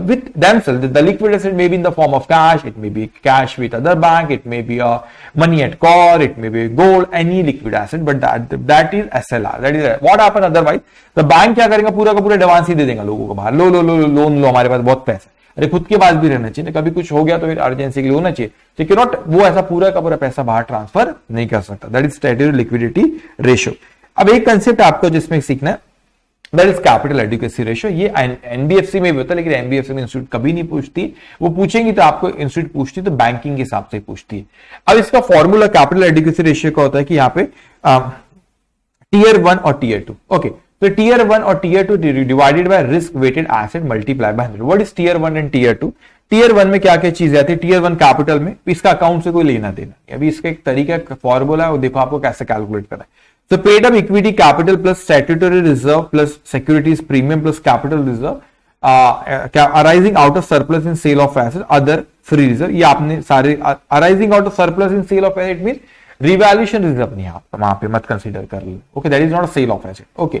with themselves. The liquid asset may be in the form of cash, it may be cash with other bank, it may be a money at call, it may be gold, any liquid asset, but that is SLR. That is what happened otherwise. The bank क्या करेगा, पूरा का पूरा advance ही दे देगा लोगों को, बाहर लो loan लो, हमारे पास बहुत पैसा है, अरे खुद के पास भी रहना चाहिए, कभी कुछ हो गया तो फिर अर्जेंसी के लिए होना चाहिए, तो कैन नॉट वो ऐसा पूरा का पूरा पैसा बाहर ट्रांसफर नहीं कर सकता। That is statutory liquidity ratio. अब एक कंसेप्ट आपको जिसमें सीखना है, that is capital adequacy ratio. ये एनबीएफसी में भी होता है, लेकिन एनबीएफसी में इंस्टीट्यूट कभी नहीं पूछती, वो पूछेंगी तो आपको इंस्टीट्यूट पूछती तो बैंकिंग के हिसाब से पूछती है। अब इसका फॉर्मूला कैपिटल एडिक्वेसी रेशियो का होता है कि यहाँ पे टीयर 1 और टीयर 2, ओके, तो टीयर 1 और tier 2 divided by risk weighted asset multiply by 100। What is tier 1 and tier 2? Tier 1 में क्या क्या चीजें आती है? टीयर 1 कैपिटल में इसका अकाउंट से कोई लेना देना, अभी इसका एक तरीका फॉर्मूला है, वो देखो आपको कैसे कैलकुलेट करना है। So paid up equity capital plus statutory reserve plus securities premium plus capital reserve arising out of surplus in sale of asset other free reserve, ये आपने सारे arising out of surplus in sale of asset means revaluation reserve नहीं, आप वहां पे मत consider कर लो, okay, that is not sale of asset, okay.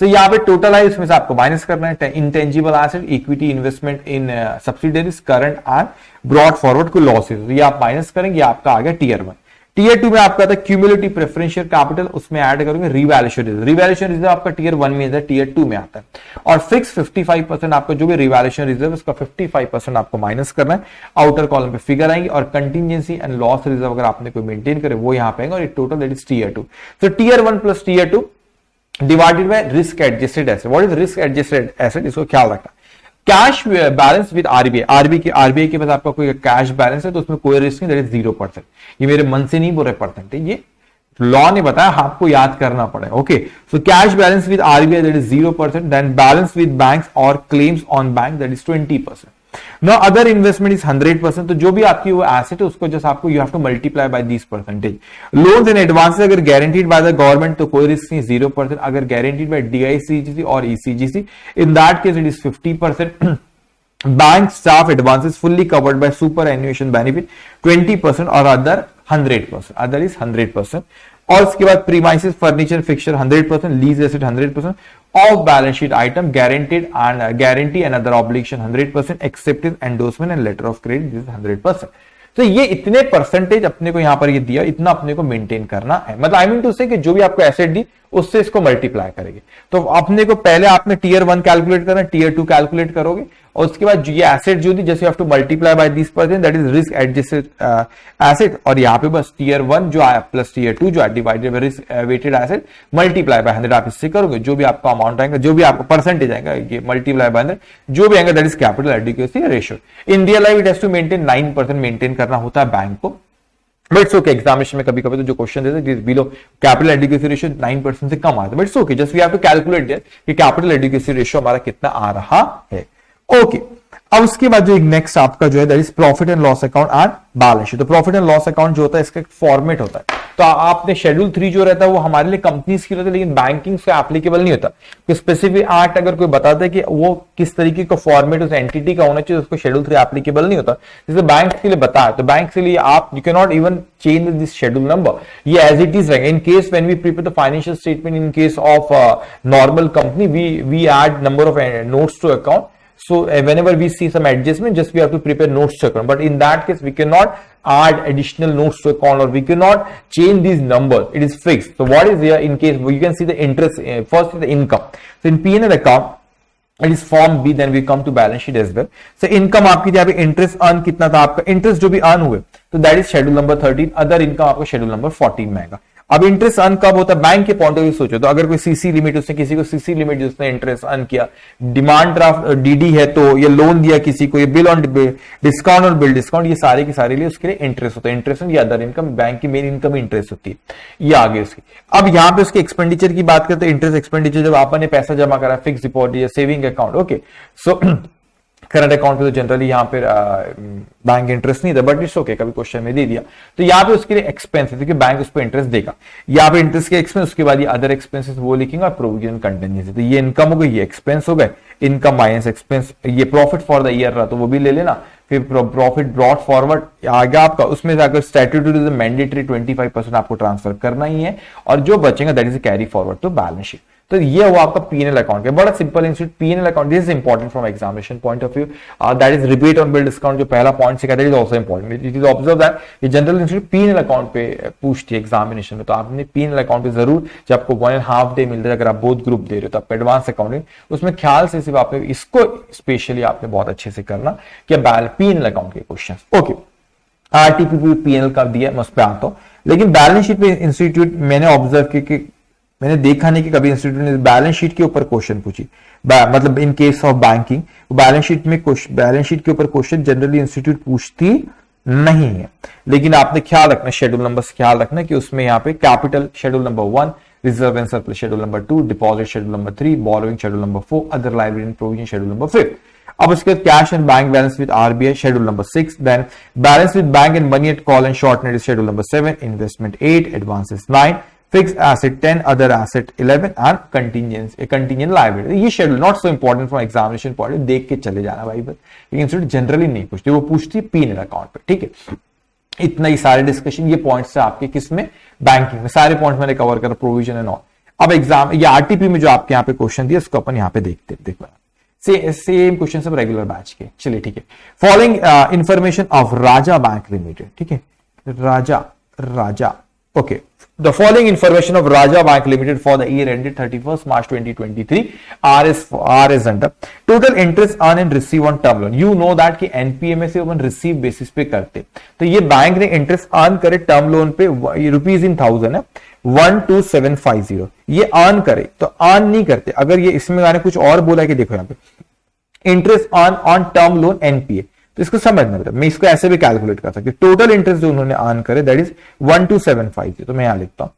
So यहाँ पे टोटल है, इसमें से आपको माइनस करना है intangible asset, equity investment in subsidiaries, current and brought forward को लॉसेज, ये आप माइनस करेंगे, आपका आ गया टीयर 1। टीयर 2 में आपका था क्यूमुलेटिव प्रेफरेंशियल कैपिटल, उसमें ऐड करोगे रिवैल्यूएशन रिजर्व। रिवैल्यूएशन रिजर्व आपका टीयर 1 में है, टीयर 2 में आता है, और फिक्स 55% आपका जो भी रिवैल्यूएशन रिजर्व उसका 55% आपको माइनस करना है, आउटर कॉलम पे फिगर आएंगे, और कंटिजेंसी एंड लॉस रिजर्व अगर आपने कोई मेंटेन करे वो यहाँ पे आएंगे, और total that is tier 2। So tier 1 plus tier 2 divided by risk adjusted asset. What is risk adjusted asset? इसको ख्याल रखना। कैश बैलेंस विद आरबीआई के पास आपका कोई कैश बैलेंस है तो उसमें कोई रिस्क नहीं, दैट इज 0%। ये मेरे मन से नहीं बोल रहे परसेंटेज, ये लॉ ने बताया, आपको याद करना पड़ेगा, okay. So cash balance with RBI that is 0%, then balance with banks और claims on bank that is 20%। No other investment is 100%, तो जो भी आपकी वो एसेट है उसको जस्ट आपको you have to multiply by this percentage. Loans and advances अगर गारंटीड बाय द गवर्नमेंट तो कोई रिस्क नहीं, 0%। अगर गारंटीड बाय डीआईसीजीसी और ECGC in that case it is 50%। Bank staff advances fully covered by superannuation benefit 20%, और other 100%, other is 100%। और उसके बाद premises furniture fixture 100%, lease asset 100%, of balance sheet item guaranteed and guarantee and other obligation 100%, acceptance endorsement and later of credit this 100%। तो ये इतने percentage अपने को यहां पर ये दिया, इतना अपने को मेंटेन करना है। मतलब आई मीन टू से कि जो भी आपको एसेट दी उससे इसको मल्टीप्लाई करेंगे। तो अपने को पहले आपने टीयर 1 कैलकुलेट करना, टीयर 2 कैलकुलेट करोगे और उसके बाद ये एसेट जो दी जैसे you have to multiply by this percent, that is risk adjusted asset, और यहाँ पे बस टीयर 1 जो आया प्लस टीयर 2 जो है divided by risk weighted asset multiply by 100 आप इससे करोगे, जो भी आपका अमाउंट आएगा, जो भी आपका परसेंटेज आएगा ये मल्टीप्लाई बाय 100 जो भी आएगा that is capital adequacy ratio. In real life it has to maintain 9% maintain करना होता है बैंक को, बट इट्स ओके। एग्जामिनेशन में कभी कभी तो जो क्वेश्चन देते हैं बिलो कैपिटल एडिक्वेसी रेशियो 9% से कम आता है, but it's okay, just we have to calculate that कि कैपिटल एडिक्वेसी रेशियो हमारा कितना आ रहा है। ओके, अब उसके बाद जो नेक्स्ट आपका जो है that is profit and loss account and balance sheet. तो प्रॉफिट एंड लॉस अकाउंट जो होता है इसका एक फॉर्मेट होता है। तो आपने शेड्यूल 3 जो रहता है वो हमारे लिए कंपनीज के लिए होता है, लेकिन बैंकिंग से एप्लीकेबल नहीं होता। तो स्पेसिफिक एक्ट अगर कोई बताता है कि वो किस तरीके का फॉर्मेट उस एंटिटी का होना चाहिए, उसको शेड्यूल 3 एप्लीकेबल नहीं होता। जैसे बैंक के लिए बताया, तो बैंक के लिए आप you can not even change this schedule number, ये एज इट इज रहेगा। In case when we prepare the financial statement in case of normal company we add number of notes to account. So whenever we see some adjustment, just we have to prepare notes to account. But in that case, we cannot add additional notes to account, or we cannot change these numbers. It is fixed. So what is here in case you can see the interest first is the income. So in P&L account, it is form B. Then we come to balance sheet as well. So income आपकी यहाँ पे interest earn कितना था आपका interest जो भी earn हुए, तो that is schedule number 13. Other income आपको schedule number 14 में आएगा. अब इंटरेस्ट अर्न कब होता है बैंक के पॉइंट ऑफ व्यू सोचो, तो अगर कोई सीसी लिमिट उसने किसी को सीसी लिमिट उसने इंटरेस्ट अर्न किया, डिमांड ड्राफ्ट डीडी है तो ये लोन दिया किसी को, ये बिल ऑन डिस्काउंट और बिल डिस्काउंट, ये सारे के सारे लिए उसके लिए इंटरेस्ट होता है। इंटरेस्ट या अदर इनकम, बैंक की मेन इनकम इंटरेस्ट होती है, ये आगे उसकी। अब यहाँ पे उसके एक्सपेंडिचर की बात करते हैं। इंटरेस्ट एक्सपेंडिचर जब आपने पैसा जमा करा फिक्स डिपॉजिट या saving account, okay, so current account पे तो जनरली यहाँ पे बैंक इंटरेस्ट नहीं था, बट इट्स ओके, कभी क्वेश्चन में दे दिया तो यहाँ पे उसके लिए एक्सपेंस है, क्योंकि बैंक उस पर इंटरेस्ट देगा। यहाँ पे इंटरेस्ट के एक्सपेंस, उसके बाद ये अदर एक्सपेंसेस वो लिखेंगे और प्रोविजन कंटिजेंसी। तो ये इनकम हो गई, ये एक्सपेंस हो गए, इनकम माइनस एक्सपेंस। ये प्रॉफिट फॉर द ईयर रहा तो वो भी ले लेना, फिर प्रॉफिट ब्रॉट फॉरवर्ड आगे आपका, उसमें से अगर स्टैट्यूटरी मैंडेटरी 25% आपको ट्रांसफर करना ही है, और जो बचेगा that is carry forward to balance sheet. तो ये हुआ आपका पीएनएल अकाउंट है, बड़ा simple institute PNL account. This is important from examination point of view, that is rebate on bill discount, जो पहला पॉइंट सिखाया is also important. It is observe that ये जनरल इंस्टीट्यूट पीएनएल अकाउंट पे पूछती है examination में, तो आपने पीएनएल अकाउंट पे जरूर, जब आपको 1.5 डे मिलता है अगर आप बोथ ग्रुप दे रहे हो तो आपको एडवांस अकाउंटिंग, उसमें ख्याल से सिर्फ आपने इसको स्पेशली आपने बहुत अच्छे से करना कि पीएनएल अकाउंट के क्वेश्चन। ओके, आरटीपी पीएनएल का दिया, मैं उस पर आता हूं, लेकिन बैलेंस शीट पे इंस्टीट्यूट मैंने ऑब्जर्व किया कि मैंने देखा नहीं कि कभी इंस्टीट्यूट ने बैलेंस शीट के ऊपर क्वेश्चन पूछी, मतलब इन case of banking balance sheet में बैलेंस शीट के ऊपर क्वेश्चन जनरली इंस्टीट्यूट पूछती नहीं है। लेकिन आपने ख्याल रखना, शेड्यूल नंबर से ख्याल रखना कि उसमें यहाँ पे capital schedule number 1, reserve and surplus schedule number 2, deposit schedule number 3, borrowing schedule number 4, other liability and provision schedule number 5। अब उसके बाद cash and bank balance with RBI schedule number 6, then balance with bank and money at call and short notice schedule number 7, investment 8, advances 9, fix asset 10, other asset 11 and contingent liability. ये schedule not so important from examination point, देख के चले जाना भाई, बस लेकिन institute generally नहीं पूछती, वो पूछती है पीएनएल अकाउंट पे। ठीक है, इतना ही सारे डिस्कशन ये पॉइंट्स है आपके किसमें, बैंकिंग में, सारे पॉइंट्स मैंने कवर कर, प्रोविजन एंड ऑल। अब एग्जाम ये आरटीपी में जो आपके यहाँ पे क्वेश्चन दिया उसको अपन यहाँ पे देखते देखो, सेम क्वेश्चन सब रेगुलर बैच के। चलिए ठीक है, following information of Raja bank limited. ठीक है, राजा okay, the following information of Raja Bank Limited for the year ended 31st March 2023 are as under total interest earned and received on term loan। you know that कि NPA में से अपन receive basis पे करते, तो ये bank ने interest earn करे term loan pay rupees in 1000 है 12750, ये अर्न करे तो अर्न नहीं करते। अगर ये इसमें मैंने कुछ और बोला है कि देखो यहाँ पे interest earn on term loan NPA, तो इसको समझना बेटा, मैं इसको ऐसे भी कैलकुलेट कर सकती हूँ। टोटल इंटरेस्ट जो उन्होंने अर्न करे दैट इज 12750, तो मैं यहां लिखता हूं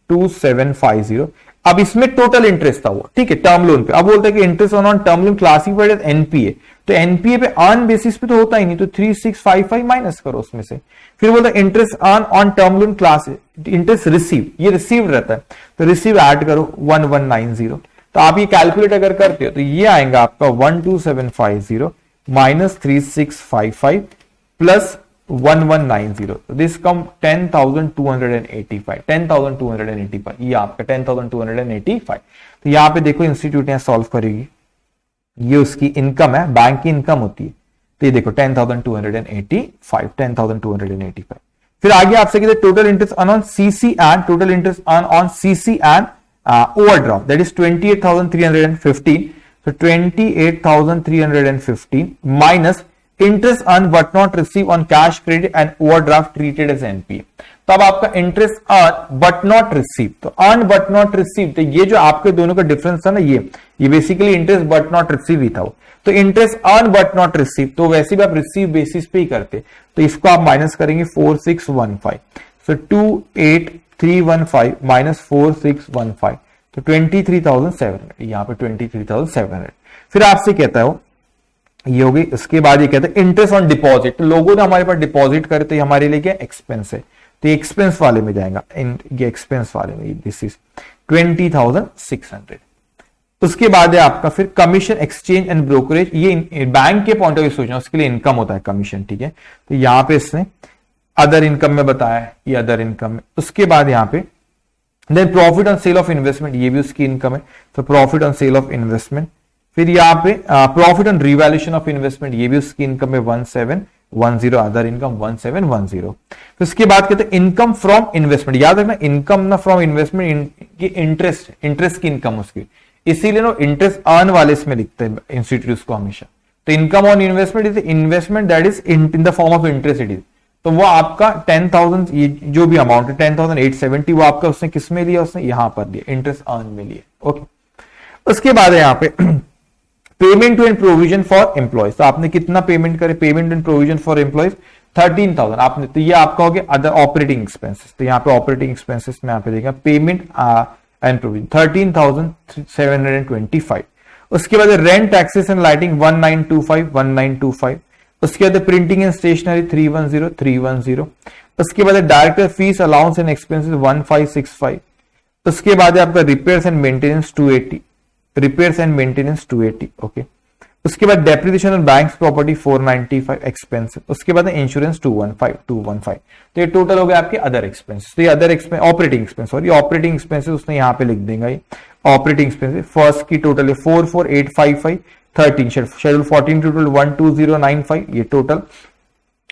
12750। अब इसमें टोटल इंटरेस्ट था वो, ठीक है, टर्म लोन पे। अब बोलता है कि interest on term loan classified as NPA, तो एनपीए पे अर्न बेसिस पे तो होता ही नहीं, तो 3655 माइनस करो उसमें से। फिर बोलता है interest earn on term loan class, interest receive, ये रिसीव रहता है, तो रिसीव ऐड करो 1190। तो आप ये कैलकुलेट अगर करते हो तो ये आएगा आपका 12750 माइनस 3655 प्लस 1190, दिस कम 10,285, 10,285, ये आपका 10,285। तो यहाँ पे देखो इंस्टीट्यूट यहाँ सॉल्व करेगी, ये उसकी इनकम है, बैंक की इनकम होती है, तो ये देखो 10,285, 10,285। फिर आगे आपसे कहते total interest on CC and total interest on CC and overdraft, that is 28,315, so 28,315 minus interest earned but not received on cash credit and overdraft treated as NPA। तो अब आपका interest earn but not receive, तो earn but not receive, तो ये जो आपके दोनों का डिफरेंस था ना, ये basically interest but not receive ही था वो। तो interest earn but not receive, तो वैसे भी आप रिसीव बेसिस पे ही करते, तो इसको आप माइनस करेंगे 4615, सो 28,315 माइनस 4615, तो 23,700, यहाँ पे 23,700। फिर आपसे कहता है वो ये होगी, इसके बाद ये कहता है इंटरेस्ट ऑन डिपॉजिट, तो लोगों ने हमारे पास डिपॉजिट करे तो ये हमारे लिए क्या एक्सपेंस है, तो एक्सपेंस वाले में जाएगा, ये एक्सपेंस वाले में, दिस इज 20,600। उसके बाद है आपका फिर कमीशन एक्सचेंज एंड ब्रोकरेज, ये बैंक के पॉइंट ऑफ व्यू सोचना, उसके लिए इनकम होता है कमीशन, ठीक है। तो यहां पे इसने अदर इनकम में बताया है, ये अदर इनकम में। उसके बाद यहाँ पे then profit on sale of investment, ये भी उसकी इनकम है, तो profit on sale of investment. फिर यहाँ पे profit on revaluation of investment, ये भी उसकी इनकम है 1710, अदर इनकम 1710। फिर उसके बाद कहते हैं इनकम फ्रॉम इन्वेस्टमेंट, याद रखना इनकम ना फ्रॉम इन्वेस्टमेंट की इंटरेस्ट की इनकम उसकी, इसीलिए ना इंटरेस्ट अर्न वाले इसमें लिखते हैं इंस्टीट्यूट को हमेशा। तो income on investment is investment that is in the form of interest it is, तो वो आपका 10,000, ये जो भी अमाउंट है 10,870, वो आपका उसने किस में लिया, उसने यहां पर लिया, इंटरेस्ट अर्न में लिया, ओके। उसके बाद है यहाँ पे payment to and provision for employees, तो आपने कितना पेमेंट करे, payment and provision for employees 13,000 आपने, तो ये आपका हो गया अदर ऑपरेटिंग एक्सपेंसेस। तो यहाँ पे ऑपरेटिंग एक्सपेंसेस में यहाँ पे देखिए पेमेंट एंड प्रोविजन 13,725। उसके बाद रेंट टैक्सेस एंड लाइटिंग 1925। उसके बाद प्रिंटिंग एंड स्टेशनरी 310। उसके बाद director fees allowance and expenses 1565। उसके बाद आपका रिपेयर्स एंड मेंटेनेंस 280, ओके। उसके बाद depreciation on banks property 495 expense. उसके बाद इंश्योरेंस 215। तो ये टोटल हो गया आपके अदर एक्सपेंस। तो ये अदर एक्सपेंस ऑपरेटिंग एक्सपेंस, और ये ऑपरेटिंग एक्सपेंसेस उसने यहाँ पे लिख देगा, ये ऑपरेटिंग एक्सपेंसेस फर्स्ट की टोटल है 44,855, 13 शेड्यूल 14 टोटल 12095, ये टोटल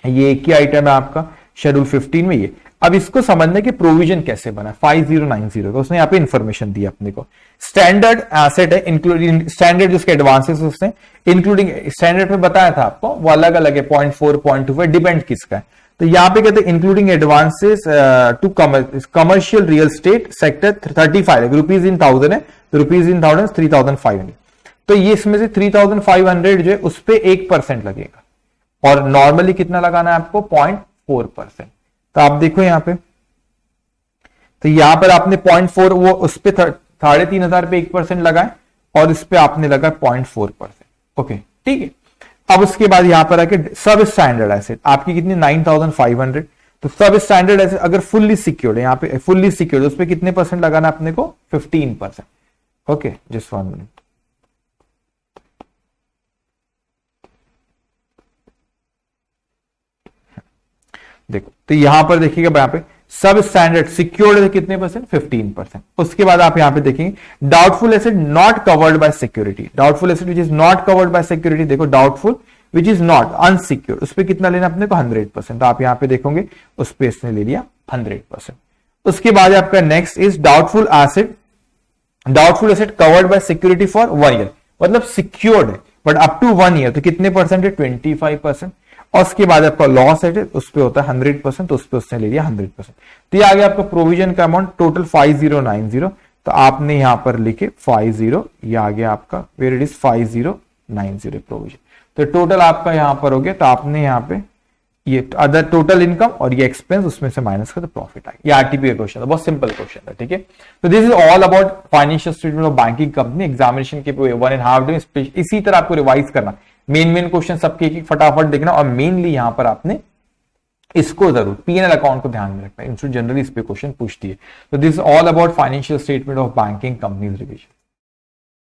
ये एक ही आइटम है आपका शेड्यूल 15 में। ये अब इसको समझने के प्रोविजन कैसे बना 5090 का, उसने यहाँ पे इंफॉर्मेशन दी अपने को। स्टैंडर्ड एसेट है इंक्लूडिंग स्टैंडर्ड, जिसके एडवांसेस उसने इंक्लूडिंग स्टैंडर्ड पे बताया था आपको, वो अलग अलग है 0.4 0.25 डिपेंड किसका है। तो यहाँ पे कहते हैं including advances to commercial real estate sector 35 rupees in 1000 है, तो रुपीज इन 1000 3,500। तो ये इसमें से 3,500 जो है उस पर 1% लगेगा, और नॉर्मली कितना लगाना है आपको 0.4%। तो आप देखो यहां पे, तो यहां पर आपने 0.4 वो उस पे 3,500 पे 1% लगाए, और इस पे आपने लगा 0.4%, ओके ठीक है। अब उसके बाद यहां पर आके सब स्टैंडर्ड एसेट आपकी कितनी 9,500। तो सब स्टैंडर्ड एसेट अगर फुल्ली सिक्योर्ड है, यहाँ पे फुल्ली सिक्योर्ड, उस पे कितने परसेंट लगाना अपने को 15%, ओके। जस्ट 1 मिनट, देखो तो यहां पर देखिएगा, यहां पे सब स्टैंडर्ड सिक्योर्ड है कितने परसेंट 15%। उसके बाद आप यहां पे देखेंगे doubtful asset not covered by security, doubtful asset which is not covered by security, देखो doubtful which is not unsecured, उस पर कितना लेना अपने को 100%। तो आप यहां पे देखोगे उस पर इसने ले लिया 100%। उसके बाद आपका next is doubtful asset covered by security for 1 year, मतलब सिक्योर्ड है बट अप टू 1 ईयर, तो कितने परसेंट है 25%। और उसके बाद आपका लॉस है उस पे होता है 100%, तो उस पे उसने ले लिया 100%। तो ये आ गया आपका प्रोविजन का अमाउंट टोटल 5090। तो आपने यहां पर लिखे 50, ये आ गया आपका वेयर इट इज 5090 प्रोविजन। तो टोटल आपका यहां पर हो गया। तो आपने यहां पे ये अदर टोटल इनकम और ये एक्सपेंस उसमें से माइनस कर तो प्रॉफिट आएगा। ये आरटीपी का क्वेश्चन है, बहुत सिंपल क्वेश्चन है, ठीक है। तो this is all about financial statement of banking company. Examination के 1.5 डे इसी तरह आपको रिवाइज करना, मेन क्वेश्चन सबके एक फटाफट देखना, और मेनली यहां पर आपने इसको जरूर पीएनएल अकाउंट को ध्यान में रखना है, इंस्टीट्यूट जनरली इस पे क्वेश्चन पूछती है। तो this is all about financial statement of banking companies revision.